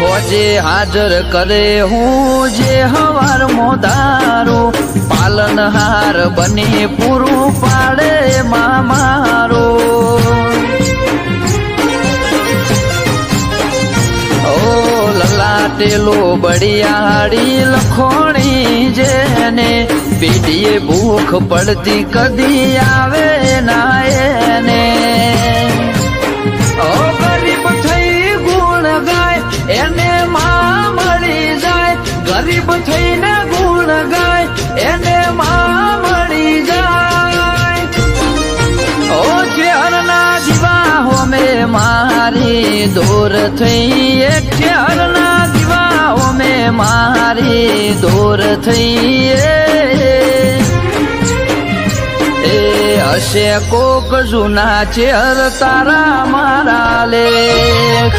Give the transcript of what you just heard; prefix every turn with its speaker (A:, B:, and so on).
A: હોજે હાજર કરે હું જે હવાર મોધારું પાલનહાર બની પૂરું પાડે મારો લલાટેલો બળિયાળી લખોણી જેને પેટીએ ભૂખ પડતી કદી આવે ના એને ગરીબ થઈ ગુણ ગાય એને માં મળી જાય ગરીબ થઈને ગુણ ગાય એને માં મળી જાય ઓ ચેરના દીવા હોમે મારી દૂર થઈ એક ચેરના દીવા હોમે મારી દૂર થઈ હશે કોક જૂના ચેર તારા મારા લેખ